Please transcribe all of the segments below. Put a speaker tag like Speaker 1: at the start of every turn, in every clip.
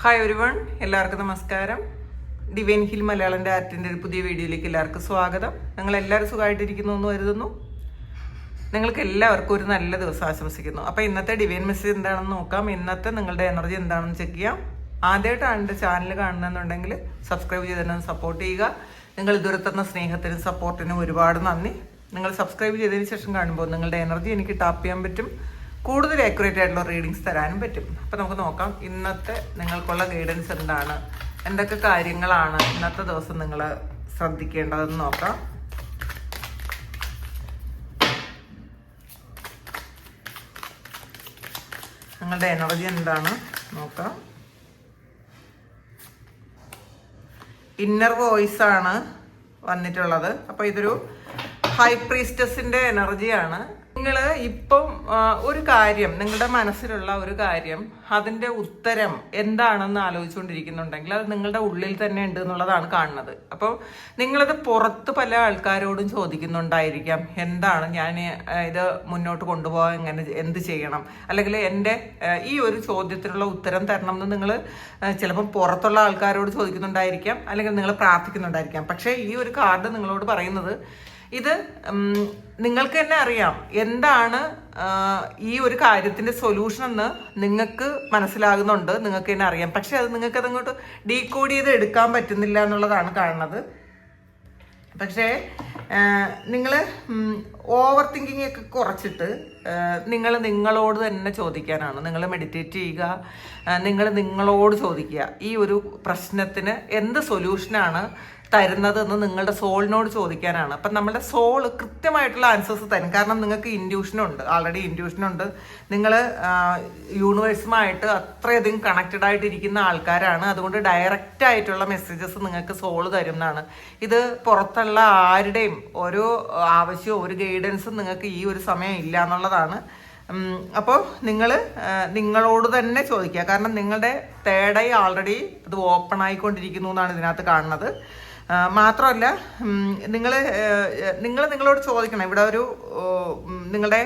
Speaker 1: Hi everyone, എല്ലാവർക്കും നമസ്കാരം. Divine hill Malayalam ആർട്ടിൻ്റെ ഒരു പുതിയ വീഡിയോയിലേക്ക് എല്ലാവർക്കും സ്വാഗതം. നിങ്ങളെല്ലാവരും സുഖമായിട്ടിരിക്കുന്നു എന്ന് കരുതുന്നു. നിങ്ങൾക്ക് എല്ലാവർക്കും ഒരു നല്ല ദിവസം ആശംസിക്കുന്നു. അപ്പോൾ ഇന്നത്തെ ഡിവൈൻ മെസ്സേജ് എന്താണെന്ന് നോക്കാം. ഇന്നത്തെ നിങ്ങളുടെ എനർജി എന്താണെന്ന് ചെക്ക് ചെയ്യാം. ആദ്യമായിട്ടാണ് എൻ്റെ ചാനൽ കാണുന്നതെന്നുണ്ടെങ്കിൽ സബ്സ്ക്രൈബ് ചെയ്ത് തന്നെ സപ്പോർട്ട് ചെയ്യുക. നിങ്ങൾ ഇതുവരെ തന്ന സ്നേഹത്തിനും സപ്പോർട്ടിനും ഒരുപാട് നന്ദി. നിങ്ങൾ സബ്സ്ക്രൈബ് ചെയ്തതിന് ശേഷം കാണുമ്പോൾ നിങ്ങളുടെ എനർജി എനിക്ക് ടാപ്പ് ചെയ്യാൻ പറ്റും, കൂടുതൽ ആക്യുറേറ്റ് ആയിട്ടുള്ള റീഡിങ്സ് തരാനും പറ്റും. അപ്പോൾ നമുക്ക് നോക്കാം ഇന്നത്തെ നിങ്ങൾക്കുള്ള ഗൈഡൻസ് എന്താണ്, എന്തൊക്കെ കാര്യങ്ങളാണ് ഇന്നത്തെ ദിവസം നിങ്ങൾ ശ്രദ്ധിക്കേണ്ടതെന്ന് നോക്കാം. നിങ്ങളുടെ എനർജി എന്താണ് നോക്കാം. ഇന്നർ വോയിസ് ആണ് വന്നിട്ടുള്ളത്. അപ്പോൾ ഇതൊരു ഹൈ പ്രീസ്റ്റസിൻ്റെ എനർജിയാണ്. നിങ്ങൾ ഇപ്പം ഒരു കാര്യം, നിങ്ങളുടെ മനസ്സിലുള്ള ഒരു കാര്യം, അതിൻ്റെ ഉത്തരം എന്താണെന്ന് ആലോചിച്ചുകൊണ്ടിരിക്കുന്നുണ്ടെങ്കിൽ അത് നിങ്ങളുടെ ഉള്ളിൽ തന്നെ ഉണ്ട് എന്നുള്ളതാണ് കാണുന്നത്. അപ്പോൾ നിങ്ങളത് പുറത്ത് പല ആൾക്കാരോടും ചോദിക്കുന്നുണ്ടായിരിക്കാം, എന്താണ് ഞാൻ ഇത് മുന്നോട്ട് കൊണ്ടുപോകാൻ എന്ത് ചെയ്യണം, അല്ലെങ്കിൽ എൻ്റെ ഈ ഒരു ചോദ്യത്തിനുള്ള ഉത്തരം തരണം എന്ന് നിങ്ങൾ ചിലപ്പം പുറത്തുള്ള ആൾക്കാരോട് ചോദിക്കുന്നുണ്ടായിരിക്കാം, അല്ലെങ്കിൽ നിങ്ങൾ പ്രാർത്ഥിക്കുന്നുണ്ടായിരിക്കാം. പക്ഷേ ഈ ഒരു കാർഡ് നിങ്ങളോട് പറയുന്നത്, ഇത് നിങ്ങൾക്ക് തന്നെ അറിയാം എന്താണ് ഈ ഒരു കാര്യത്തിൻ്റെ സൊല്യൂഷൻ എന്ന് നിങ്ങൾക്ക് മനസ്സിലാകുന്നുണ്ട്, നിങ്ങൾക്ക് തന്നെ അറിയാം. പക്ഷെ അത് നിങ്ങൾക്ക് അതങ്ങോട്ട് ഡീകോഡ് ചെയ്ത് എടുക്കാൻ പറ്റുന്നില്ല എന്നുള്ളതാണ് കാണുന്നത്. പക്ഷേ നിങ്ങൾ ഓവർ തിങ്കിങ് ഒക്കെ കുറച്ചിട്ട് നിങ്ങൾ നിങ്ങളോട് തന്നെ ചോദിക്കാനാണ്. നിങ്ങൾ മെഡിറ്റേറ്റ് ചെയ്യുക, നിങ്ങൾ നിങ്ങളോട് ചോദിക്കുക, ഈ ഒരു പ്രശ്നത്തിന് എന്ത് സൊല്യൂഷനാണ് തരുന്നതെന്ന് നിങ്ങളുടെ സോളിനോട് ചോദിക്കാനാണ്. അപ്പം നമ്മുടെ സോള് കൃത്യമായിട്ടുള്ള ആൻസേഴ്സ് തരും. കാരണം നിങ്ങൾക്ക് ഇൻഡ്യൂഷനുണ്ട്, ഓൾറെഡി ഇൻഡ്യൂഷനുണ്ട്. നിങ്ങൾ യൂണിവേഴ്സുമായിട്ട് അത്രയധികം കണക്റ്റഡ് ആയിട്ടിരിക്കുന്ന ആൾക്കാരാണ്. അതുകൊണ്ട് ഡയറക്റ്റ് ആയിട്ടുള്ള മെസ്സേജസ് നിങ്ങൾക്ക് സോള് തരുന്നതാണ്. ഇത് പുറത്തുള്ള ആരുടെയും ഓരോ ആവശ്യവും ഒരു ഗൈഡൻസും നിങ്ങൾക്ക് ഈ ഒരു സമയം ഇല്ല എന്നുള്ളതാണ്. അപ്പോൾ നിങ്ങൾ നിങ്ങളോട് തന്നെ ചോദിക്കുക. കാരണം നിങ്ങളുടെ തേർഡ് ഐ ആൾറെഡി അത് ഓപ്പൺ ആയിക്കൊണ്ടിരിക്കുന്നു എന്നാണ് ഇതിനകത്ത് കാണുന്നത്. മാത്രമല്ല നിങ്ങൾ നിങ്ങളോട് ചോദിക്കണം. ഇവിടെ ഒരു നിങ്ങളുടെ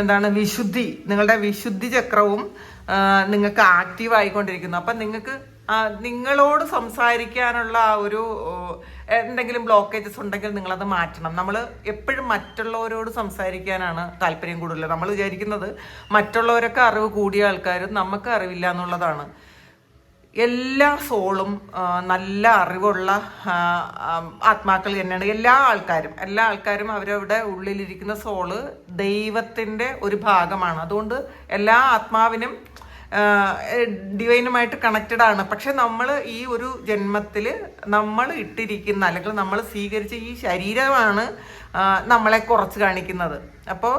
Speaker 1: എന്താണ് വിശുദ്ധി, നിങ്ങളുടെ വിശുദ്ധി ചക്രവും നിങ്ങൾക്ക് ആക്റ്റീവ് ആയിക്കൊണ്ടിരിക്കുന്നു. അപ്പം നിങ്ങൾക്ക് നിങ്ങളോട് സംസാരിക്കാനുള്ള ആ ഒരു എന്തെങ്കിലും ബ്ലോക്കേജസ് ഉണ്ടെങ്കിൽ നിങ്ങളത് മാറ്റണം. നമ്മൾ എപ്പോഴും മറ്റുള്ളവരോട് സംസാരിക്കാനാണ് താല്പര്യം കൂടുതൽ. നമ്മൾ വിചാരിക്കുന്നത് മറ്റുള്ളവരൊക്കെ അറിവ് കൂടിയ ആൾക്കാരും നമുക്ക് അറിവില്ല എന്നുള്ളതാണ്. എല്ലാ സോളും നല്ല അറിവുള്ള ആത്മാക്കൾ തന്നെയാണ്. എല്ലാ ആൾക്കാരും അവരവിടെ ഉള്ളിലിരിക്കുന്ന സോള് ദൈവത്തിൻ്റെ ഒരു ഭാഗമാണ്. അതുകൊണ്ട് എല്ലാ ആത്മാവിനും ഡിവൈനുമായിട്ട് കണക്റ്റഡ് ആണ്. പക്ഷെ നമ്മൾ ഈ ഒരു ജന്മത്തിൽ നമ്മൾ ഇട്ടിരിക്കുന്ന, അല്ലെങ്കിൽ നമ്മൾ സ്വീകരിച്ച ഈ ശരീരമാണ് നമ്മളെ കുറച്ച് കാണിക്കുന്നത്. അപ്പോൾ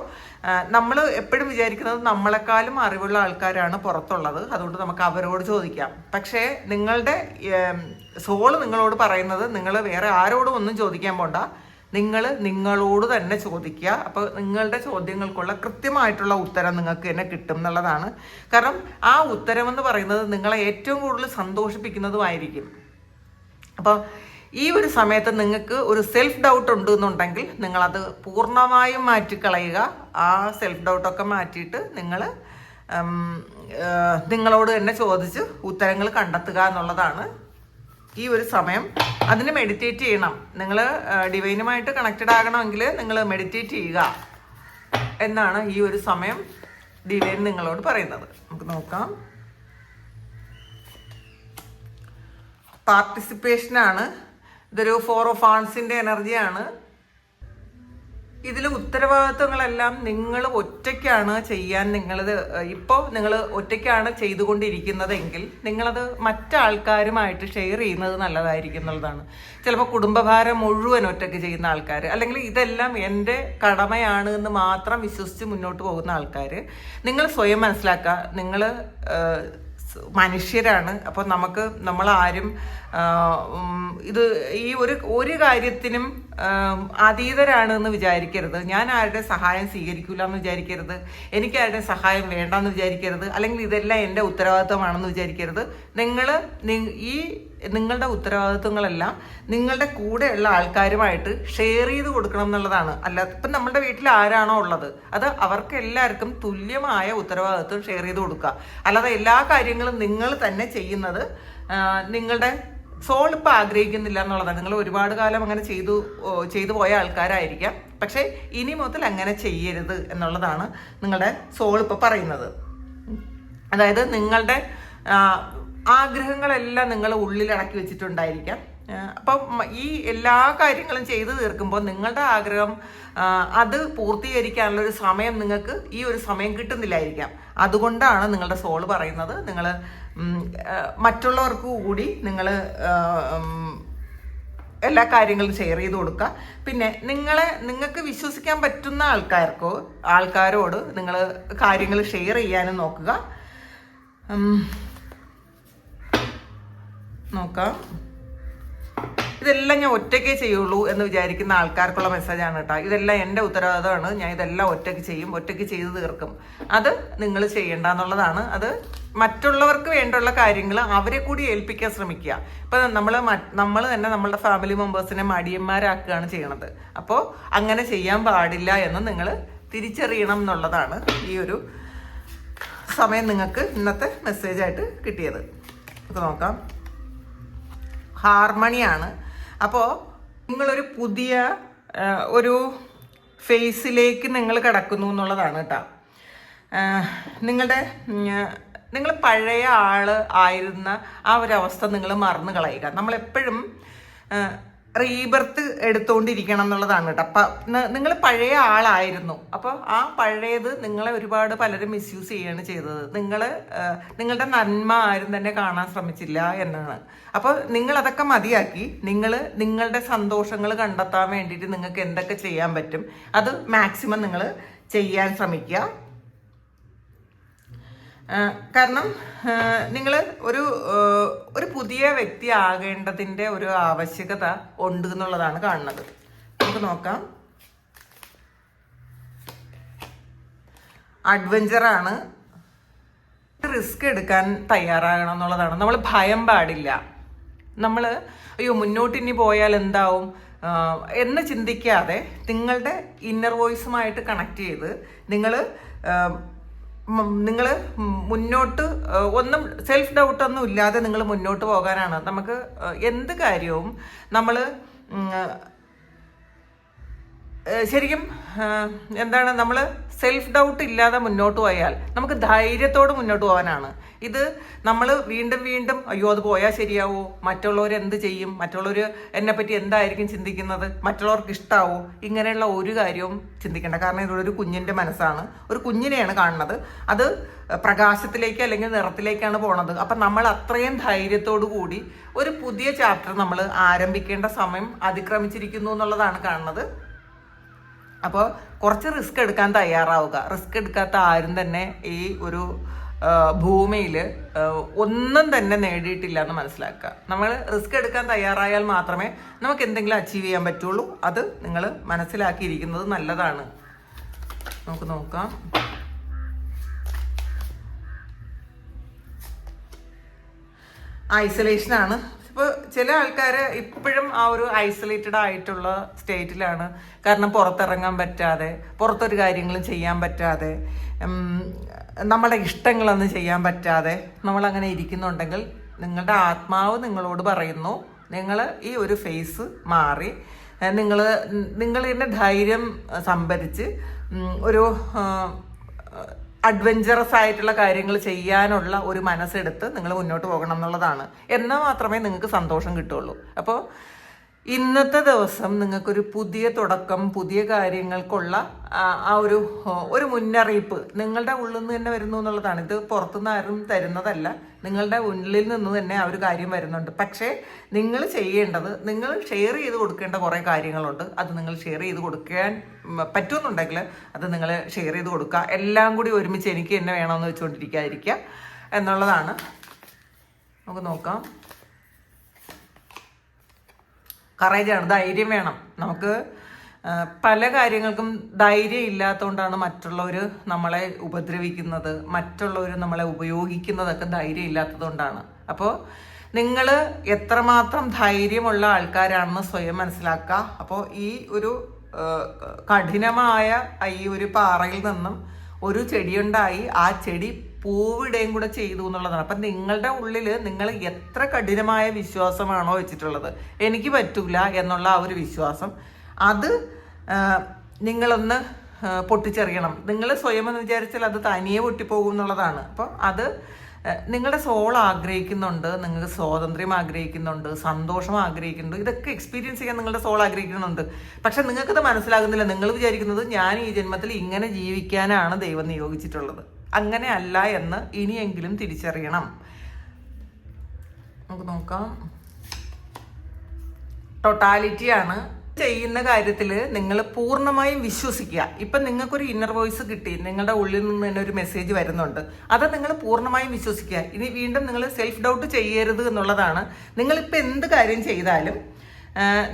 Speaker 1: നമ്മൾ എപ്പോഴും വിചാരിക്കുന്നത് നമ്മളെക്കാളും അറിവുള്ള ആൾക്കാരാണ് പുറത്തുള്ളത്, അതുകൊണ്ട് നമുക്ക് അവരോട് ചോദിക്കാം. പക്ഷേ നിങ്ങളുടെ സോള് നിങ്ങളോട് പറയുന്നത്, നിങ്ങൾ വേറെ ആരോടും ഒന്നും ചോദിക്കാൻ പോണ്ട, നിങ്ങൾ നിങ്ങളോട് തന്നെ ചോദിക്കുക. അപ്പോൾ നിങ്ങളുടെ ചോദ്യങ്ങൾക്കുള്ള കൃത്യമായിട്ടുള്ള ഉത്തരം നിങ്ങൾക്ക് തന്നെ കിട്ടും എന്നുള്ളതാണ്. കാരണം ആ ഉത്തരമെന്ന് പറയുന്നത് നിങ്ങളെ ഏറ്റവും കൂടുതൽ സന്തോഷിപ്പിക്കുന്നതുമായിരിക്കും. അപ്പോൾ ഈ ഒരു സമയത്ത് നിങ്ങൾക്ക് ഒരു സെൽഫ് ഡൗട്ട് ഉണ്ട് എന്നുണ്ടെങ്കിൽ നിങ്ങളത് പൂർണ്ണമായും മാറ്റിക്കളയുക. ആ സെൽഫ് ഡൗട്ടൊക്കെ മാറ്റിയിട്ട് നിങ്ങൾ നിങ്ങളോട് തന്നെ ചോദിച്ച് ഉത്തരങ്ങൾ കണ്ടെത്തുക എന്നുള്ളതാണ് ഈ ഒരു സമയം. അതിന് മെഡിറ്റേറ്റ് ചെയ്യണം. നിങ്ങൾ ഡിവൈനുമായിട്ട് കണക്റ്റഡ് ആകണമെങ്കിൽ നിങ്ങൾ മെഡിറ്റേറ്റ് ചെയ്യുക എന്നാണ് ഈ ഒരു സമയം ഡിവൈൻ നിങ്ങളോട് പറയുന്നത്. നമുക്ക് നോക്കാം. പാർട്ടിസിപ്പേഷനാണ്. ഇതൊരു 4 ഓഫ് വാൻഡ്സിൻ്റെ എനർജിയാണ്. ഇതിൽ ഉത്തരവാദിത്വങ്ങളെല്ലാം നിങ്ങൾ ഒറ്റയ്ക്കാണ് ചെയ്യാൻ. ഇപ്പോൾ നിങ്ങൾ ഒറ്റയ്ക്കാണ് ചെയ്തുകൊണ്ടിരിക്കുന്നതെങ്കിൽ നിങ്ങളത് മറ്റാൾക്കാരുമായിട്ട് ഷെയർ ചെയ്യുന്നത് നല്ലതായിരിക്കും എന്നുള്ളതാണ്. ചിലപ്പോൾ കുടുംബഭാരം മുഴുവൻ ഒറ്റയ്ക്ക് ചെയ്യുന്ന ആൾക്കാർ, അല്ലെങ്കിൽ ഇതെല്ലാം എൻ്റെ കടമയാണ് എന്ന് മാത്രം വിശ്വസിച്ച് മുന്നോട്ട് പോകുന്ന ആൾക്കാർ, നിങ്ങൾ സ്വയം മനസ്സിലാക്കുക, നിങ്ങൾ മനുഷ്യരാണ്. അപ്പോൾ നമ്മളാരും ഇത് ഈ ഒരു കാര്യത്തിനും അതീതരാണ് എന്ന് വിചാരിക്കരുത്. ഞാൻ ആരുടെ സഹായം സ്വീകരിക്കില്ല എന്ന് വിചാരിക്കരുത്. എനിക്ക് ആരുടെ സഹായം വേണ്ടെന്ന് വിചാരിക്കരുത്. അല്ലെങ്കിൽ ഇതെല്ലാം എൻ്റെ ഉത്തരവാദിത്വമാണെന്ന് വിചാരിക്കരുത്. നിങ്ങളുടെ ഉത്തരവാദിത്വങ്ങളെല്ലാം നിങ്ങളുടെ കൂടെയുള്ള ആൾക്കാരുമായിട്ട് ഷെയർ ചെയ്ത് കൊടുക്കണം എന്നുള്ളതാണ്. അല്ലാതെ ഇപ്പം നമ്മുടെ വീട്ടിൽ ആരാണോ ഉള്ളത് അത് അവർക്ക് എല്ലാവർക്കും തുല്യമായ ഉത്തരവാദിത്വം ഷെയർ ചെയ്ത് കൊടുക്കുക. അല്ലാതെ എല്ലാ കാര്യങ്ങളും നിങ്ങൾ തന്നെ ചെയ്യുന്നത് നിങ്ങളുടെ സോൾ ഇപ്പം ആഗ്രഹിക്കുന്നില്ല എന്നുള്ളതാണ്. നിങ്ങൾ ഒരുപാട് കാലം അങ്ങനെ ചെയ്തു പോയ ആൾക്കാരായിരിക്കാം. പക്ഷേ ഇനി മുതൽ അങ്ങനെ ചെയ്യരുത് എന്നുള്ളതാണ് നിങ്ങളുടെ സോൾ ഇപ്പോൾ പറയുന്നത്. അതായത് നിങ്ങളുടെ ആഗ്രഹങ്ങളെല്ലാം നിങ്ങൾ ഉള്ളിലടക്കി വെച്ചിട്ടുണ്ടായിരിക്കാം. അപ്പം ഈ എല്ലാ കാര്യങ്ങളും ചെയ്തു തീർക്കുമ്പോൾ നിങ്ങളുടെ ആഗ്രഹം അത് പൂർത്തീകരിക്കാനുള്ളൊരു സമയം നിങ്ങൾക്ക് ഈ ഒരു സമയം കിട്ടുന്നില്ലായിരിക്കാം. അതുകൊണ്ടാണ് നിങ്ങളുടെ സോള് പറയുന്നത് നിങ്ങൾ മറ്റുള്ളവർക്ക് കൂടി നിങ്ങൾ എല്ലാ കാര്യങ്ങളും ഷെയർ ചെയ്ത് കൊടുക്കുക. പിന്നെ നിങ്ങൾക്ക് വിശ്വസിക്കാൻ പറ്റുന്ന ആൾക്കാരോട് നിങ്ങൾ കാര്യങ്ങൾ ഷെയർ ചെയ്യാനും നോക്കാം. ഇതെല്ലാം ഞാൻ ഒറ്റയ്ക്കേ ചെയ്യുള്ളൂ എന്ന് വിചാരിക്കുന്ന ആൾക്കാർക്കുള്ള മെസ്സേജാണ് കേട്ടോ. ഇതെല്ലാം എൻ്റെ ഉത്തരവാദിത്തമാണ്, ഞാൻ ഇതെല്ലാം ഒറ്റയ്ക്ക് ചെയ്യും, ഒറ്റയ്ക്ക് ചെയ്ത് തീർക്കും. അത് നിങ്ങൾ ചെയ്യേണ്ട എന്നുള്ളതാണ്. അത് മറ്റുള്ളവർക്ക് വേണ്ടുള്ള കാര്യങ്ങൾ അവരെ കൂടി ഏൽപ്പിക്കാൻ ശ്രമിക്കുക. ഇപ്പം നമ്മൾ തന്നെ നമ്മളുടെ ഫാമിലി മെമ്പേഴ്സിനെ മടിയന്മാരാക്കുകയാണ് ചെയ്യണത്. അപ്പോൾ അങ്ങനെ ചെയ്യാൻ പാടില്ല എന്ന് നിങ്ങൾ തിരിച്ചറിയണം എന്നുള്ളതാണ് ഈ ഒരു സമയം നിങ്ങൾക്ക് ഇന്നത്തെ മെസ്സേജായിട്ട് കിട്ടിയത്. നമുക്ക് നോക്കാം. ഹാർമണിയാണ്. അപ്പോൾ നിങ്ങളൊരു പുതിയ ഒരു ഫേസിലേക്ക് നിങ്ങൾ കിടക്കുന്നു എന്നുള്ളതാണ് കേട്ടോ. നിങ്ങൾ പഴയ ആയിരുന്ന ആ ഒരു അവസ്ഥ നിങ്ങൾ മറന്നു കളയുക. നമ്മളെപ്പോഴും റീബർത്ത് എടുത്തുകൊണ്ടിരിക്കണം എന്നുള്ളതാണ് കേട്ടോ. അപ്പം നിങ്ങൾ പഴയ ആളായിരുന്നു. അപ്പോൾ ആ പഴയത് നിങ്ങളെ ഒരുപാട് പലരും മിസ്യൂസ് ചെയ്യുകയാണ് ചെയ്തത്. നിങ്ങളുടെ നന്മ ആരും തന്നെ കാണാൻ ശ്രമിച്ചില്ല എന്നാണ്. അപ്പോൾ നിങ്ങളതൊക്കെ മതിയാക്കി നിങ്ങളുടെ സന്തോഷങ്ങൾ കണ്ടെത്താൻ വേണ്ടിയിട്ട് നിങ്ങൾക്ക് എന്തൊക്കെ ചെയ്യാൻ പറ്റും അത് മാക്സിമം നിങ്ങൾ ചെയ്യാൻ ശ്രമിക്കുക. കാരണം നിങ്ങൾ ഒരു പുതിയ വ്യക്തി ആകേണ്ടതിൻ്റെ ഒരു ആവശ്യകത ഉണ്ട് എന്നുള്ളതാണ് കാണുന്നത്. നമുക്ക് നോക്കാം. അഡ്വഞ്ചറാണ്. റിസ്ക് എടുക്കാൻ തയ്യാറാകണം എന്നുള്ളതാണ്. നമ്മൾ ഭയം പാടില്ല. നമ്മൾ മുന്നോട്ട് ഇനി പോയാൽ എന്താവും എന്ന് ചിന്തിക്കാതെ നിങ്ങളുടെ ഇന്നർ വോയിസുമായിട്ട് കണക്ട് ചെയ്ത് നിങ്ങൾ മുന്നോട്ട് ഒന്നും സെൽഫ് ഡൗട്ടൊന്നും ഇല്ലാതെ നിങ്ങൾ മുന്നോട്ട് പോകാനാണ്. നമുക്ക് എന്ത് കാര്യവും നമ്മൾ ശരിക്കും നമ്മൾ സെൽഫ് ഡൗട്ട് ഇല്ലാതെ മുന്നോട്ട് പോയാൽ നമുക്ക് ധൈര്യത്തോട് മുന്നോട്ട് പോകാനാണ്. ഇത് നമ്മൾ വീണ്ടും അയ്യോ അത് പോയാൽ ശരിയാവോ, മറ്റുള്ളവർ എന്ത് ചെയ്യും, മറ്റുള്ളവർ എന്നെപ്പറ്റി എന്തായിരിക്കും ചിന്തിക്കുന്നത്, മറ്റുള്ളവർക്ക് ഇഷ്ടാവോ, ഇങ്ങനെയുള്ള ഒരു കാര്യവും ചിന്തിക്കേണ്ട. കാരണം ഇതൊരു കുഞ്ഞിൻ്റെ മനസ്സാണ്, ഒരു കുഞ്ഞിനെയാണ് കാണുന്നത്. അത് പ്രകാശത്തിലേക്ക് അല്ലെങ്കിൽ നിറത്തിലേക്കാണ് പോണത്. അപ്പം നമ്മൾ അത്രയും ധൈര്യത്തോടു കൂടി ഒരു പുതിയ ചാപ്റ്റർ നമ്മൾ ആരംഭിക്കേണ്ട സമയം അതിക്രമിച്ചിരിക്കുന്നു എന്നുള്ളതാണ് കാണുന്നത്. അപ്പോൾ കുറച്ച് റിസ്ക് എടുക്കാൻ തയ്യാറാവുക. റിസ്ക് എടുക്കാത്ത ആരും തന്നെ ഈ ഒരു ഭൂമിയിൽ ഒന്നും തന്നെ നേടിയിട്ടില്ല എന്ന് മനസ്സിലാക്കുക. നമ്മൾ റിസ്ക് എടുക്കാൻ തയ്യാറായാൽ മാത്രമേ നമുക്ക് എന്തെങ്കിലും അച്ചീവ് ചെയ്യാൻ പറ്റുള്ളൂ. അത് നിങ്ങൾ മനസ്സിലാക്കിയിരിക്കുന്നത് നല്ലതാണ്. നമുക്ക് നോക്കാം. ഐസൊലേഷനാണ്. ഇപ്പോൾ ചില ആൾക്കാർ ഇപ്പോഴും ആ ഒരു ഐസൊലേറ്റഡ് ആയിട്ടുള്ള സ്റ്റേറ്റിലാണ്. കാരണം പുറത്തിറങ്ങാൻ പറ്റാതെ, പുറത്തൊരു കാര്യങ്ങളും ചെയ്യാൻ പറ്റാതെ, നമ്മുടെ ഇഷ്ടങ്ങളൊന്നും ചെയ്യാൻ പറ്റാതെ നമ്മളങ്ങനെ ഇരിക്കുന്നുണ്ടെങ്കിൽ നിങ്ങളുടെ ആത്മാവ് നിങ്ങളോട് പറയുന്നു, നിങ്ങൾ ഈ ഒരു ഫേസ് മാറി നിങ്ങളുടെ ധൈര്യം സംഭരിച്ച് ഒരു അഡ്വഞ്ചറസ് ആയിട്ടുള്ള കാര്യങ്ങൾ ചെയ്യാനുള്ള ഒരു മനസ്സെടുത്ത് നിങ്ങൾ മുന്നോട്ട് പോകണം എന്നുള്ളതാണ്. എന്നാൽ മാത്രമേ നിങ്ങൾക്ക് സന്തോഷം കിട്ടുള്ളൂ. അപ്പോൾ ഇന്നത്തെ ദിവസം നിങ്ങൾക്കൊരു പുതിയ തുടക്കം, പുതിയ കാര്യങ്ങൾക്കുള്ള ആ ഒരു മുന്നറിയിപ്പ് നിങ്ങളുടെ ഉള്ളിൽ നിന്ന് തന്നെ വരുന്നു എന്നുള്ളതാണ്. ഇത് പുറത്തുനിന്ന് ആരും തരുന്നതല്ല, നിങ്ങളുടെ ഉള്ളിൽ നിന്ന് തന്നെ ആ ഒരു കാര്യം വരുന്നുണ്ട്. പക്ഷേ നിങ്ങൾ ചെയ്യേണ്ടത്, നിങ്ങൾ ഷെയർ ചെയ്ത് കൊടുക്കേണ്ട കുറേ കാര്യങ്ങളുണ്ട്. അത് നിങ്ങൾ ഷെയർ ചെയ്ത് കൊടുക്കാൻ പറ്റുമെന്നുണ്ടെങ്കിൽ അത് നിങ്ങൾ ഷെയർ ചെയ്ത് കൊടുക്കുക. എല്ലാം കൂടി ഒരുമിച്ച് എനിക്ക് തന്നെ വേണമെന്ന് വെച്ചുകൊണ്ടിരിക്കാതിരിക്കുക എന്നുള്ളതാണ്. നമുക്ക് നോക്കാം. കറേജാണ്, ധൈര്യം വേണം നമുക്ക്. പല കാര്യങ്ങൾക്കും ധൈര്യം ഇല്ലാത്തതുകൊണ്ടാണ് മറ്റുള്ളവർ നമ്മളെ ഉപദ്രവിക്കുന്നത്, മറ്റുള്ളവർ നമ്മളെ ഉപയോഗിക്കുന്നതൊക്കെ ധൈര്യം ഇല്ലാത്തതുകൊണ്ടാണ്. അപ്പോൾ നിങ്ങൾ എത്രമാത്രം ധൈര്യമുള്ള ആൾക്കാരാണെന്ന് സ്വയം മനസ്സിലാക്കുക. അപ്പോൾ ഈ ഒരു കഠിനമായ ഈ ഒരു പാറയിൽ നിന്നും ഒരു ചെടിയുണ്ടായി, ആ ചെടി പൂവിടുകയും കൂടെ ചെയ്തു എന്നുള്ളതാണ്. അപ്പം നിങ്ങളുടെ ഉള്ളിൽ നിങ്ങൾ എത്ര കഠിനമായ വിശ്വാസമാണോ വെച്ചിട്ടുള്ളത്, എനിക്ക് പറ്റൂല എന്നുള്ള ആ ഒരു വിശ്വാസം, അത് നിങ്ങളൊന്ന് പൊട്ടിച്ചെറിയണം. നിങ്ങൾ സ്വയം എന്ന് വിചാരിച്ചാൽ അത് തനിയെ പൊട്ടിപ്പോകും എന്നുള്ളതാണ്. അപ്പോൾ അത് നിങ്ങളുടെ സോൾ ആഗ്രഹിക്കുന്നുണ്ട്, നിങ്ങൾക്ക് സ്വാതന്ത്ര്യം ആഗ്രഹിക്കുന്നുണ്ട്, സന്തോഷം ആഗ്രഹിക്കുന്നുണ്ട്, ഇതൊക്കെ എക്സ്പീരിയൻസ് ചെയ്യാൻ നിങ്ങളുടെ സോൾ ആഗ്രഹിക്കുന്നുണ്ട്. പക്ഷെ നിങ്ങൾക്കത് മനസ്സിലാകുന്നില്ല. നിങ്ങൾ വിചാരിക്കുന്നത് ഞാൻ ഈ ജന്മത്തിൽ ഇങ്ങനെ ജീവിക്കാനാണ് ദൈവം നിയോഗിച്ചിട്ടുള്ളത്. അങ്ങനെ അല്ല എന്ന് ഇനിയെങ്കിലും തിരിച്ചറിയണം. നമുക്ക് നോക്കാം. ടോട്ടാലിറ്റിയാണ്. ചെയ്യുന്ന കാര്യത്തിൽ നിങ്ങൾ പൂർണ്ണമായും വിശ്വസിക്കുക. ഇപ്പം നിങ്ങൾക്കൊരു ഇന്നർ വോയിസ് കിട്ടി, നിങ്ങളുടെ ഉള്ളിൽ നിന്ന് തന്നെ ഒരു മെസ്സേജ് വരുന്നുണ്ട്, അത് നിങ്ങൾ പൂർണ്ണമായും വിശ്വസിക്കുക. ഇനി വീണ്ടും നിങ്ങൾ സെൽഫ് ഡൗട്ട് ചെയ്യരുത് എന്നുള്ളതാണ്. നിങ്ങളിപ്പോൾ എന്ത് കാര്യം ചെയ്താലും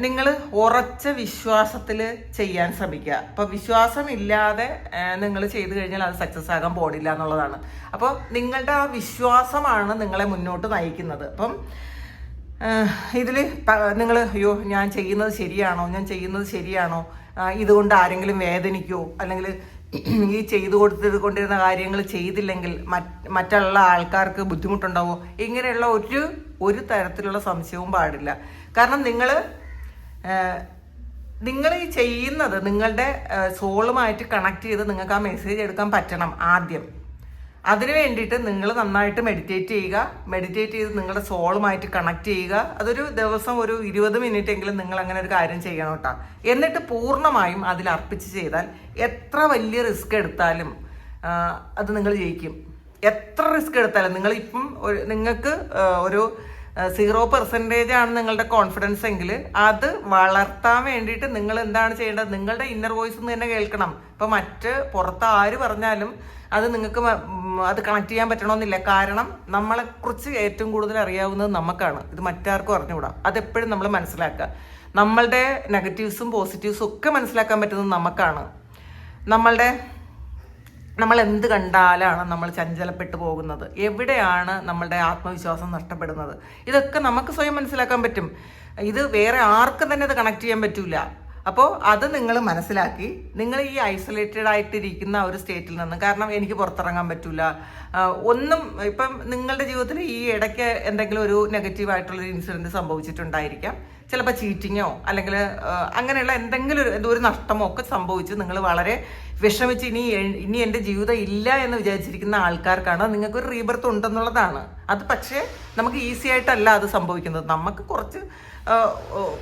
Speaker 1: നിങ്ങൾ ഉറച്ച വിശ്വാസത്തിൽ ചെയ്യാൻ ശ്രമിക്കുക. അപ്പോൾ വിശ്വാസമില്ലാതെ നിങ്ങൾ ചെയ്തു കഴിഞ്ഞാൽ അത് സക്സസ് ആകാൻ പോടില്ല എന്നുള്ളതാണ്. അപ്പോൾ നിങ്ങളുടെ ആ വിശ്വാസമാണ് നിങ്ങളെ മുന്നോട്ട് നയിക്കുന്നത്. അപ്പം ഇതിൽ നിങ്ങൾ അയ്യോ ഞാൻ ചെയ്യുന്നത് ശരിയാണോ, ഇതുകൊണ്ട് ആരെങ്കിലും വേദനിക്കുമോ, അല്ലെങ്കിൽ ഈ ചെയ്തു കൊണ്ടിരുന്ന കാര്യങ്ങൾ ചെയ്തില്ലെങ്കിൽ മറ്റുള്ള ആൾക്കാർക്ക് ബുദ്ധിമുട്ടുണ്ടാവുമോ, ഇങ്ങനെയുള്ള ഒരു തരത്തിലുള്ള സംശയവും പാടില്ല. കാരണം നിങ്ങൾ ഈ ചെയ്യുന്നത് നിങ്ങളുടെ സോളുമായിട്ട് കണക്ട് ചെയ്ത് നിങ്ങൾക്ക് ആ മെസ്സേജ് എടുക്കാൻ പറ്റണം ആദ്യം. അതിനു വേണ്ടിയിട്ട് നിങ്ങൾ നന്നായിട്ട് മെഡിറ്റേറ്റ് ചെയ്ത് നിങ്ങളുടെ സോളുമായിട്ട് കണക്ട് ചെയ്യുക. അതൊരു ദിവസം ഒരു 20 മിനിറ്റ് എങ്കിലും നിങ്ങൾ അങ്ങനെ ഒരു കാര്യം ചെയ്യണം കേട്ടോ. എന്നിട്ട് പൂർണ്ണമായും അതിൽ അർപ്പിച്ച് ചെയ്താൽ എത്ര വലിയ റിസ്ക് എടുത്താലും അത് നിങ്ങൾ ജയിക്കും. എത്ര റിസ്ക് എടുത്താലും നിങ്ങളിപ്പം നിങ്ങൾക്ക് ഒരു 0% ആണ് നിങ്ങളുടെ കോൺഫിഡൻസ് എങ്കിൽ അത് വളർത്താൻ വേണ്ടിയിട്ട് നിങ്ങൾ എന്താണ് ചെയ്യേണ്ടത്, നിങ്ങളുടെ ഇന്നർ വോയിസ് തന്നെ കേൾക്കണം. ഇപ്പം പുറത്ത് ആര് പറഞ്ഞാലും അത് നിങ്ങൾക്ക് അത് കണക്ട് ചെയ്യാൻ പറ്റണമെന്നില്ല. കാരണം നമ്മളെക്കുറിച്ച് ഏറ്റവും കൂടുതൽ അറിയാവുന്നത് നമുക്കാണ്. ഇത് മറ്റാർക്കും അറിഞ്ഞുകൂടാ. അതെപ്പോഴും നമ്മൾ മനസ്സിലാക്കുക. നമ്മളുടെ നെഗറ്റീവ്സും പോസിറ്റീവ്സും ഒക്കെ മനസ്സിലാക്കാൻ പറ്റുന്നത് നമുക്കാണ്. നമ്മൾ എന്ത് കണ്ടാലാണ് നമ്മൾ ചഞ്ചലപ്പെട്ടു പോകുന്നത്, എവിടെയാണ് നമ്മളുടെ ആത്മവിശ്വാസം നഷ്ടപ്പെടുന്നത്, ഇതൊക്കെ നമുക്ക് സ്വയം മനസ്സിലാക്കാൻ പറ്റും. ഇത് വേറെ ആർക്കും തന്നെ അത് കണക്ട് ചെയ്യാൻ പറ്റൂല. അപ്പോൾ അത് നിങ്ങൾ മനസ്സിലാക്കി നിങ്ങൾ ഈ ഐസൊലേറ്റഡ് ആയിട്ടിരിക്കുന്ന ഒരു സ്റ്റേറ്റിൽ നിന്ന്, കാരണം എനിക്ക് പുറത്തിറങ്ങാൻ പറ്റൂല, ഒന്നും ഇപ്പം നിങ്ങളുടെ ജീവിതത്തിൽ ഈ ഇടയ്ക്ക് എന്തെങ്കിലും ഒരു നെഗറ്റീവായിട്ടുള്ളൊരു ഇൻസിഡൻറ്റ് സംഭവിച്ചിട്ടുണ്ടായിരിക്കാം. ചിലപ്പോൾ ചീറ്റിങ്ങോ അല്ലെങ്കിൽ അങ്ങനെയുള്ള എന്തെങ്കിലും ഒരു നഷ്ടമോ ഒക്കെ സംഭവിച്ച് നിങ്ങൾ വളരെ വിഷമിച്ച് ഇനി എൻ്റെ ജീവിതം ഇല്ല എന്ന് വിചാരിച്ചിരിക്കുന്ന ആൾക്കാർക്കാണ് നിങ്ങൾക്കൊരു റീബർത്ത് ഉണ്ടെന്നുള്ളതാണ്. അത് പക്ഷേ നമുക്ക് ഈസി ആയിട്ടല്ല അത് സംഭവിക്കുന്നത്. നമുക്ക്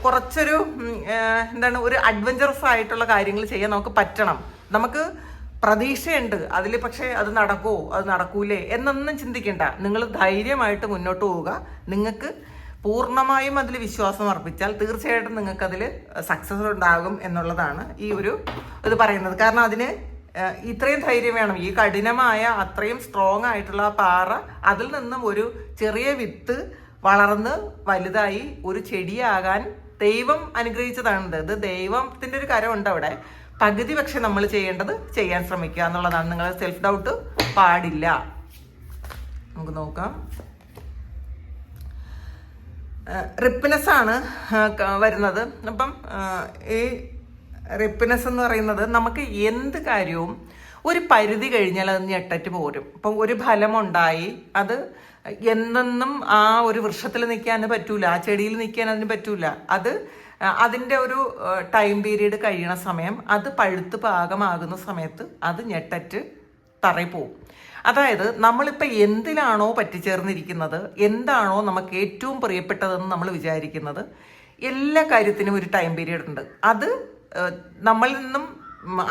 Speaker 1: കുറച്ചൊരു ഒരു അഡ്വഞ്ചറസ് ആയിട്ടുള്ള കാര്യങ്ങൾ ചെയ്യാൻ നമുക്ക് പറ്റണം. നമുക്ക് പ്രതീക്ഷയുണ്ട് അതിൽ, പക്ഷേ അത് നടക്കുമോ അത് നടക്കൂലേ എന്നൊന്നും ചിന്തിക്കേണ്ട. നിങ്ങൾ ധൈര്യമായിട്ട് മുന്നോട്ട് പോവുക. നിങ്ങൾക്ക് പൂർണ്ണമായും അതിൽ വിശ്വാസം അർപ്പിച്ചാൽ തീർച്ചയായിട്ടും നിങ്ങൾക്കതിൽ സക്സസ് ഉണ്ടാകും എന്നുള്ളതാണ് ഇത് പറയുന്നത്. കാരണം അതിന് ഇത്രയും ധൈര്യം വേണം. ഈ കഠിനമായ അത്രയും സ്ട്രോങ് ആയിട്ടുള്ള പാറ, അതിൽ നിന്നും ഒരു ചെറിയ വിത്ത് വളർന്ന് വലുതായി ഒരു ചെടിയാകാൻ ദൈവം അനുഗ്രഹിച്ചതാണിത്. ഇത് ദൈവത്തിൻ്റെ ഒരു കരമുണ്ട് അവിടെ. പകുതി പക്ഷെ നമ്മൾ ചെയ്യാൻ ശ്രമിക്കുക എന്നുള്ളതാണ്. നിങ്ങൾ സെൽഫ് ഡൗട്ട് പാടില്ല. നമുക്ക് നോക്കാം. റിപ്പിനെസ് ആണ് വരുന്നത്. അപ്പം ഈ റിപ്പിനെസ് എന്ന് പറയുന്നത് നമുക്ക് എന്ത് കാര്യവും ഒരു പരിധി കഴിഞ്ഞാൽ അത് ഞെട്ടറ്റ് പോരും. ഇപ്പം ഒരു ഫലമുണ്ടായി, അത് എന്നെന്നും ആ ഒരു വൃക്ഷത്തിൽ നിൽക്കാൻ പറ്റൂല, ആ ചെടിയിൽ നിൽക്കാൻ അതിന് പറ്റൂല. അതിൻ്റെ ഒരു ടൈം പീരീഡ് കഴിയണ സമയം, അത് പഴുത്ത് പാകമാകുന്ന സമയത്ത് അത് ഞെട്ടറ്റ് തറയിൽ പോവും. അതായത് നമ്മളിപ്പോൾ എന്തിലാണോ പറ്റിച്ചേർന്നിരിക്കുന്നത്, എന്താണോ നമുക്ക് ഏറ്റവും പ്രിയപ്പെട്ടതെന്ന് നമ്മൾ വിചാരിക്കുന്നത്, എല്ലാ കാര്യത്തിനും ഒരു ടൈം പീരീഡ് ഉണ്ട്. അത് നമ്മളിൽ നിന്നും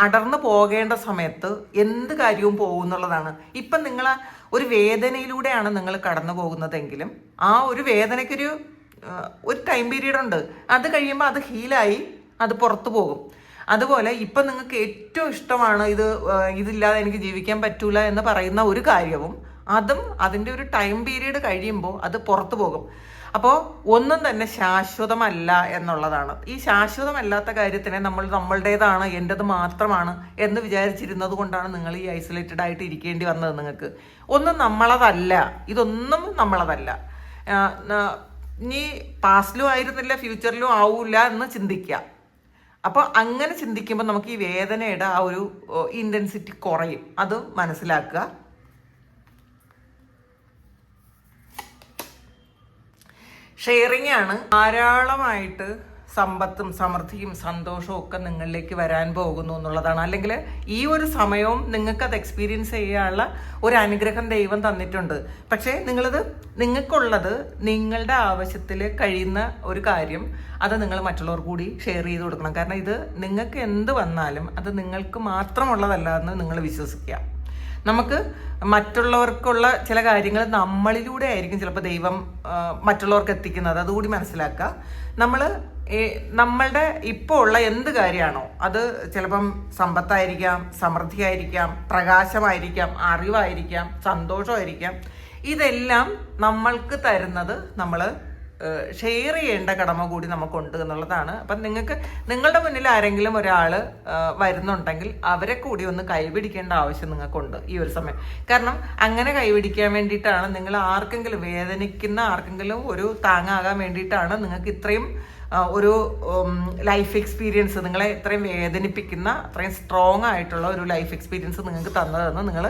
Speaker 1: അടർന്നു പോകേണ്ട സമയത്ത് എന്ത് കാര്യവും പോകുന്നുള്ളതാണ്. ഇപ്പം നിങ്ങൾ ഒരു വേദനയിലൂടെയാണ് നിങ്ങൾ കടന്നു പോകുന്നതെങ്കിലും ആ ഒരു വേദനയ്ക്കൊരു ടൈം പീരീഡ് ഉണ്ട്. അത് കഴിയുമ്പോൾ അത് ഹീലായി അത് പുറത്തു പോകും. അതുപോലെ ഇപ്പം നിങ്ങൾക്ക് ഏറ്റവും ഇഷ്ടമാണ് ഇതില്ലാതെ എനിക്ക് ജീവിക്കാൻ പറ്റൂല എന്ന് പറയുന്ന ഒരു കാര്യവും അതും അതിൻ്റെ ഒരു ടൈം പീരീഡ് കഴിയുമ്പോൾ അത് പുറത്തു പോകും. അപ്പോൾ ഒന്നും തന്നെ ശാശ്വതമല്ല എന്നുള്ളതാണ്. ഈ ശാശ്വതമല്ലാത്ത കാര്യത്തിനെ നമ്മൾ നമ്മളുടേതാണ്, എൻ്റെത് മാത്രമാണ് എന്ന് വിചാരിച്ചിരുന്നത് കൊണ്ടാണ് നിങ്ങൾ ഈ ഐസൊലേറ്റഡ് ആയിട്ട് ഇരിക്കേണ്ടി വന്നത്. നിങ്ങൾക്ക് ഒന്നും നമ്മളതല്ല, ഇതൊന്നും നമ്മളതല്ല. ഇനി പാസ്റ്റിലും ആയിരുന്നില്ല, ഫ്യൂച്ചറിലും ആവൂല എന്ന് ചിന്തിക്കുക. അപ്പോൾ അങ്ങനെ ചിന്തിക്കുമ്പോൾ നമുക്ക് ഈ വേദനയുടെ ആ ഒരു ഇൻറ്റൻസിറ്റി കുറയും. അത് മനസ്സിലാക്കുക. ഷെയറിംഗ് ആണ്. ധാരാളമായിട്ട് സമ്പത്തും സമൃദ്ധിയും സന്തോഷവും ഒക്കെ നിങ്ങളിലേക്ക് വരാൻ പോകുന്നു എന്നുള്ളതാണ്. അല്ലെങ്കിൽ ഈ ഒരു സമയവും നിങ്ങൾക്ക് അത് എക്സ്പീരിയൻസ് ചെയ്യാനുള്ള ഒരു അനുഗ്രഹം ദൈവം തന്നിട്ടുണ്ട്. പക്ഷേ നിങ്ങൾക്കുള്ളത് നിങ്ങളുടെ ആവശ്യത്തിൽ കഴിയുന്ന ഒരു കാര്യം അത് നിങ്ങൾ മറ്റുള്ളവർ കൂടി ഷെയർ ചെയ്ത് കൊടുക്കണം. കാരണം ഇത് നിങ്ങൾക്ക് എന്ത് വന്നാലും അത് നിങ്ങൾക്ക് മാത്രമുള്ളതല്ല എന്ന് നിങ്ങൾ വിശ്വസിക്കുക. നമുക്ക് മറ്റുള്ളവർക്കുള്ള ചില കാര്യങ്ങൾ നമ്മളിലൂടെ ആയിരിക്കും ചിലപ്പോൾ ദൈവം മറ്റുള്ളവർക്ക് എത്തിക്കുന്നത്. അതുകൂടി മനസ്സിലാക്കുക. നമ്മളുടെ ഇപ്പോൾ ഉള്ള എന്ത് കാര്യമാണോ അത് ചിലപ്പം സമ്പത്തായിരിക്കാം, സമൃദ്ധിയായിരിക്കാം, പ്രകാശമായിരിക്കാം, അറിവായിരിക്കാം, സന്തോഷമായിരിക്കാം. ഇതെല്ലാം നമ്മൾക്ക് തരുന്നത് നമ്മൾ ഷെയർ ചെയ്യേണ്ട കടമ കൂടി നമുക്കുണ്ട് എന്നുള്ളതാണ്. അപ്പം നിങ്ങളുടെ മുന്നിൽ ആരെങ്കിലും ഒരാൾ വരുന്നുണ്ടെങ്കിൽ അവരെ കൂടി ഒന്ന് കൈപിടിക്കേണ്ട ആവശ്യം നിങ്ങൾക്കുണ്ട് ഈ ഒരു സമയം. കാരണം അങ്ങനെ കൈപിടിക്കാൻ വേണ്ടിയിട്ടാണ് നിങ്ങൾ ആർക്കെങ്കിലും വേദനിക്കുന്ന ആർക്കെങ്കിലും ഒരു താങ്ങാകാൻ വേണ്ടിയിട്ടാണ് നിങ്ങൾക്ക് ഇത്രയും ഒരു ലൈഫ് എക്സ്പീരിയൻസ്, നിങ്ങളെ ഇത്രയും വേദനിപ്പിക്കുന്ന അത്രയും സ്ട്രോങ് ആയിട്ടുള്ള ഒരു ലൈഫ് എക്സ്പീരിയൻസ് നിങ്ങൾക്ക് തന്നതെന്ന് നിങ്ങൾ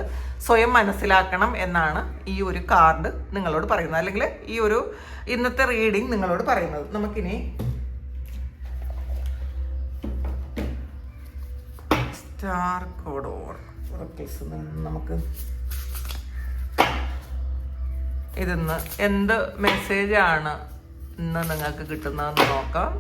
Speaker 1: സ്വയം മനസ്സിലാക്കണം എന്നാണ് ഈ ഒരു കാർഡ് നിങ്ങളോട് പറയുന്നത്, അല്ലെങ്കിൽ ഈ ഒരു ഇന്നത്തെ റീഡിങ് നിങ്ങളോട് പറയുന്നത്. നമുക്കിനി സ്റ്റാർ കോഡ് ഓറക്കിൾസ് നമുക്ക് ഇതിന്ന് എന്ത് മെസ്സേജാണ് ഇന്ന് നിങ്ങൾക്ക് കിട്ടുന്നതെന്ന് നോക്കാം.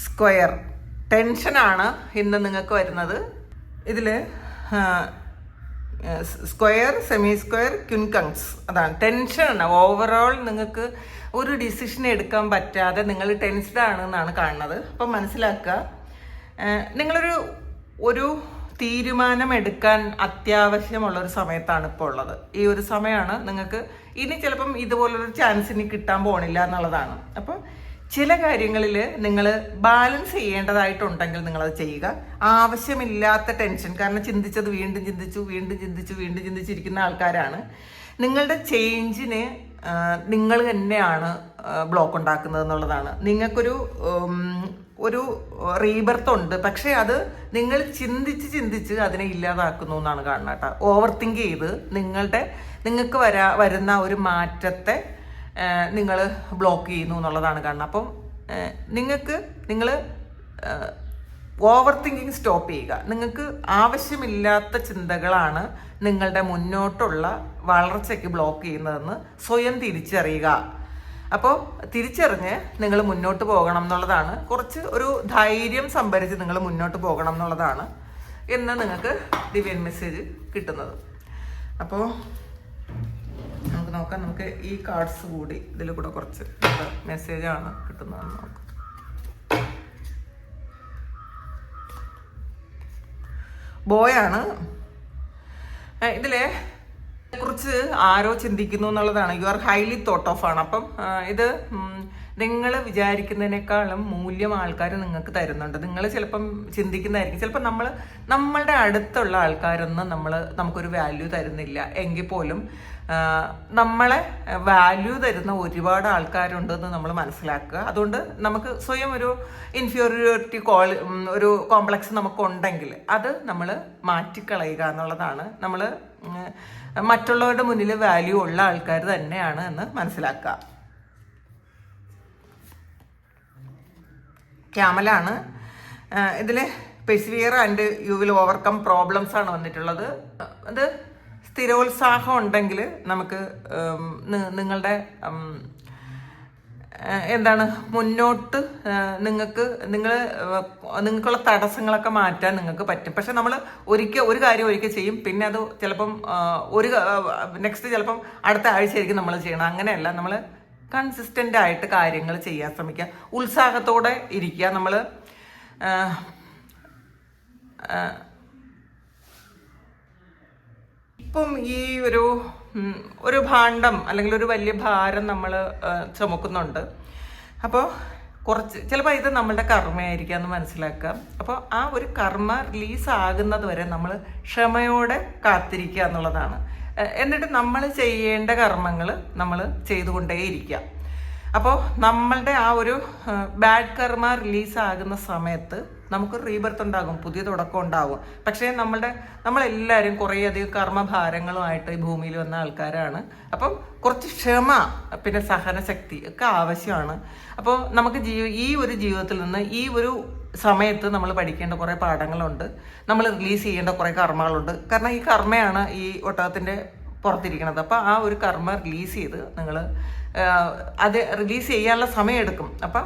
Speaker 1: സ്ക്വയർ ടെൻഷനാണ് ഇന്ന് നിങ്ങൾക്ക് വരുന്നത്. ഇതിൽ സ്ക്വയർ, സെമി സ്ക്വയർ, ക്വിൻകങ്സ്, അതാണ് ടെൻഷനാണ്. ഓവറോൾ നിങ്ങൾക്ക് ഒരു ഡിസിഷൻ എടുക്കാൻ പറ്റാതെ നിങ്ങൾ ടെൻസ്ഡ് ആണെന്നാണ് കാണുന്നത്. അപ്പം മനസ്സിലാക്കുക, നിങ്ങളൊരു തീരുമാനം എടുക്കാൻ അത്യാവശ്യമുള്ളൊരു സമയത്താണ് ഇപ്പോൾ ഉള്ളത്. ഈ ഒരു സമയമാണ് നിങ്ങൾക്ക് ഇനി ചിലപ്പം ഇതുപോലൊരു ചാൻസ് ഇനി കിട്ടാൻ പോണില്ല എന്നുള്ളതാണ്. അപ്പം ചില കാര്യങ്ങളിൽ നിങ്ങൾ ബാലൻസ് ചെയ്യേണ്ടതായിട്ടുണ്ടെങ്കിൽ നിങ്ങളത് ചെയ്യുക. ആവശ്യമില്ലാത്ത ടെൻഷൻ, കാരണം ചിന്തിച്ചത് വീണ്ടും ചിന്തിച്ചിരിക്കുന്ന ആൾക്കാരാണ്. നിങ്ങളുടെ ചേഞ്ചിന് നിങ്ങൾ തന്നെയാണ് ബ്ലോക്ക് ഉണ്ടാക്കുന്നത് എന്നുള്ളതാണ്. നിങ്ങൾക്കൊരു റീബർത്ത് ഉണ്ട്, പക്ഷേ അത് നിങ്ങൾ ചിന്തിച്ച് അതിനെ ഇല്ലാതാക്കുന്നു എന്നാണ് കാണുന്നത് കേട്ടോ. ഓവർ തിങ്ക് ചെയ്ത് നിങ്ങൾക്ക് വരുന്ന ഒരു മാറ്റത്തെ നിങ്ങൾ ബ്ലോക്ക് ചെയ്യുന്നു എന്നുള്ളതാണ് കാണുന്നത്. അപ്പം നിങ്ങൾ ഓവർ തിങ്കിങ് സ്റ്റോപ്പ് ചെയ്യുക. നിങ്ങൾക്ക് ആവശ്യമില്ലാത്ത ചിന്തകളാണ് നിങ്ങളുടെ മുന്നോട്ടുള്ള വളർച്ചയ്ക്ക് ബ്ലോക്ക് ചെയ്യുന്നതെന്ന് സ്വയം തിരിച്ചറിയുക. അപ്പോൾ തിരിച്ചറിഞ്ഞ് നിങ്ങൾ മുന്നോട്ട് പോകണം എന്നുള്ളതാണ്. കുറച്ച് ഒരു ധൈര്യം സംഭരിച്ച് നിങ്ങൾ മുന്നോട്ട് പോകണം എന്നുള്ളതാണ് ഇന്ന് നിങ്ങൾക്ക് ഡിവൈൻ മെസ്സേജ് കിട്ടുന്നത്. അപ്പോൾ നമുക്ക് നോക്കാം. നമുക്ക് ഈ കാർഡ്സ് കൂടി ഇതിൽ കൂടെ കുറച്ച് മെസ്സേജാണ് കിട്ടുന്നതെന്ന് നോക്കാം. ബോയാണ്. ഇതിലെ കുറിച്ച് ആരോ ചിന്തിക്കുന്നു എന്നുള്ളതാണ്. You are highly thought of ആണ്. അപ്പം ഇത് നിങ്ങൾ വിചാരിക്കുന്നതിനേക്കാളും മൂല്യം ആൾക്കാർ നിങ്ങൾക്ക് തരുന്നുണ്ട്. നിങ്ങൾ ചിലപ്പം ചിന്തിക്കുന്നതായിരിക്കും, ചിലപ്പോൾ നമ്മളുടെ അടുത്തുള്ള ആൾക്കാരൊന്നും നമുക്കൊരു വാല്യൂ തരുന്നില്ല എങ്കിൽ പോലും നമ്മളെ വാല്യൂ തരുന്ന ഒരുപാട് ആൾക്കാരുണ്ടെന്ന് നമ്മൾ മനസ്സിലാക്കുക. അതുകൊണ്ട് നമുക്ക് സ്വയം ഒരു ഇൻഫീരിയോറിറ്റി ഒരു കോംപ്ലക്സ് നമുക്കുണ്ടെങ്കിൽ അത് നമ്മൾ മാറ്റിക്കളയുക എന്നുള്ളതാണ്. നമ്മൾ മറ്റുള്ളവരുടെ മുന്നിൽ വാല്യൂ ഉള്ള ആൾക്കാർ തന്നെയാണ് എന്ന് മനസ്സിലാക്കുക. ക്യാമലാണ്. ഇതിൽ persevere and you will overcome problems ആണ് വന്നിട്ടുള്ളത്. അത് സ്ഥിരോത്സാഹം ഉണ്ടെങ്കിൽ നമുക്ക് നിങ്ങളുടെ എന്താണ് മുന്നോട്ട് നിങ്ങൾക്കുള്ള തടസ്സങ്ങളൊക്കെ മാറ്റാൻ നിങ്ങൾക്ക് പറ്റും. പക്ഷെ നമ്മൾ ഒരു കാര്യം ഒരിക്കൽ ചെയ്യും, പിന്നെ അത് ചിലപ്പം നെക്സ്റ്റ് ചിലപ്പം അടുത്ത ആഴ്ചയായിരിക്കും നമ്മൾ ചെയ്യണം. അങ്ങനെയല്ല, നമ്മൾ കൺസിസ്റ്റൻ്റ് ആയിട്ട് കാര്യങ്ങൾ ചെയ്യാൻ ശ്രമിക്കുക, ഉത്സാഹത്തോടെ ഇരിക്കുക. നമ്മൾ ഇപ്പം ഈ ഒരു ഭാണ്ഡം അല്ലെങ്കിൽ ഒരു വലിയ ഭാരം നമ്മൾ ചുമക്കുന്നുണ്ട്. അപ്പോൾ ചിലപ്പോൾ ഇത് നമ്മളുടെ കർമ്മയായിരിക്കാം എന്ന് മനസ്സിലാക്കുക. അപ്പോൾ ആ ഒരു കർമ്മ റിലീസ് ആകുന്നത് വരെ നമ്മൾ ക്ഷമയോടെ കാത്തിരിക്കുക എന്നുള്ളതാണ്. എന്നിട്ട് നമ്മൾ ചെയ്യേണ്ട കർമ്മങ്ങൾ നമ്മൾ ചെയ്തുകൊണ്ടേയിരിക്കുക. അപ്പോൾ നമ്മളുടെ ആ ഒരു ബാഡ് കർമ്മ റിലീസ് ആകുന്ന സമയത്ത് നമുക്ക് റീബർത്ത് ഉണ്ടാകും, പുതിയ തുടക്കം ഉണ്ടാകും. പക്ഷേ നമ്മളെല്ലാവരും കുറേയധികം കർമ്മഭാരങ്ങളുമായിട്ട് ഈ ഭൂമിയിൽ വന്ന ആൾക്കാരാണ്. അപ്പം കുറച്ച് ക്ഷമ പിന്നെ സഹനശക്തി ഒക്കെ ആവശ്യമാണ്. അപ്പോൾ നമുക്ക് ഈ ഒരു ജീവിതത്തിൽ നിന്ന് ഈ ഒരു സമയത്ത് നമ്മൾ പഠിക്കേണ്ട കുറേ പാഠങ്ങളുണ്ട്, നമ്മൾ റിലീസ് ചെയ്യേണ്ട കുറേ കർമ്മകളുണ്ട്. കാരണം ഈ കർമ്മയാണ് ഈ ഒട്ടകത്തിൻ്റെ പുറത്തിരിക്കുന്നത്. അപ്പോൾ ആ ഒരു കർമ്മ റിലീസ് ചെയ്ത് നിങ്ങൾ അത് റിലീസ് ചെയ്യാനുള്ള സമയം എടുക്കും. അപ്പം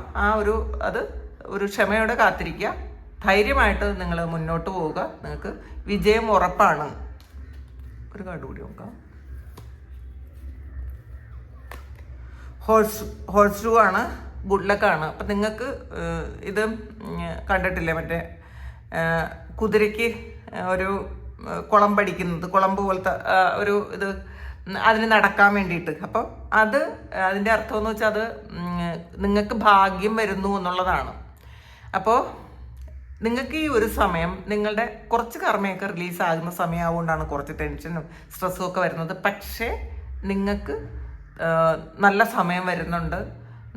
Speaker 1: അത് ഒരു ക്ഷമയോടെ കാത്തിരിക്കുക, ധൈര്യമായിട്ട് നിങ്ങൾ മുന്നോട്ട് പോവുക, നിങ്ങൾക്ക് വിജയം ഉറപ്പാണ്. ഒരു കാർഡ് കൂടി നോക്കാം. ഹോഴ്സ് ഷൂ ആണ്, ഗുഡ് ലക്കാണ്. അപ്പം നിങ്ങൾക്ക് ഇത് കണ്ടിട്ടില്ലേ, മറ്റേ കുതിരയ്ക്ക് ഒരു കുളമ്പ് പോലത്തെ ഒരു ഇത് അതിന് നടക്കാൻ വേണ്ടിയിട്ട്. അപ്പോൾ അതിൻ്റെ അർത്ഥം എന്ന് വെച്ചാൽ അത് നിങ്ങൾക്ക് ഭാഗ്യം വരുന്നു എന്നുള്ളതാണ്. അപ്പോൾ നിങ്ങൾക്ക് ഈ ഒരു സമയം നിങ്ങളുടെ കുറച്ച് കർമ്മയൊക്കെ റിലീസാകുന്ന സമയമാവുകൊണ്ടാണ് കുറച്ച് ടെൻഷനും സ്ട്രെസ്സും ഒക്കെ വരുന്നത്. പക്ഷേ നിങ്ങൾക്ക് നല്ല സമയം വരുന്നുണ്ട്,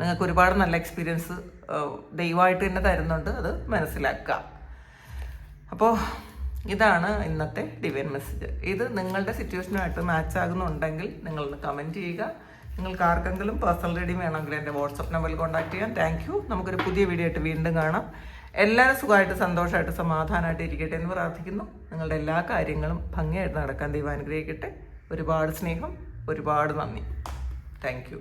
Speaker 1: നിങ്ങൾക്ക് ഒരുപാട് നല്ല എക്സ്പീരിയൻസ് ദൈവമായിട്ട് തന്നെ തരുന്നുണ്ട്, അത് മനസ്സിലാക്കുക. അപ്പോൾ ഇതാണ് ഇന്നത്തെ ഡിവൈൻ മെസ്സേജ്. ഇത് നിങ്ങളുടെ സിറ്റുവേഷനുമായിട്ട് മാച്ച് ആകുന്നുണ്ടെങ്കിൽ നിങ്ങളൊന്ന് കമൻറ്റ് ചെയ്യുക. നിങ്ങൾക്ക് ആർക്കെങ്കിലും പേഴ്സണൽ റീഡിംഗ് വേണമെങ്കിൽ എൻ്റെ വാട്സപ്പ് നമ്പറിൽ കോൺടാക്ട് ചെയ്യാം. Thank you. നമുക്കൊരു പുതിയ വീഡിയോ ആയിട്ട് വീണ്ടും കാണാം. എല്ലാവരും സുഖമായിട്ട് സന്തോഷമായിട്ട് സമാധാനമായിട്ട് ഇരിക്കട്ടെ എന്ന് പ്രാർത്ഥിക്കുന്നു. നിങ്ങളുടെ എല്ലാ കാര്യങ്ങളും ഭംഗിയായിട്ട് നടക്കാൻ ദൈവം അനുഗ്രഹിക്കട്ടെ. ഒരുപാട് സ്നേഹം, ഒരുപാട് നന്ദി. Thank you.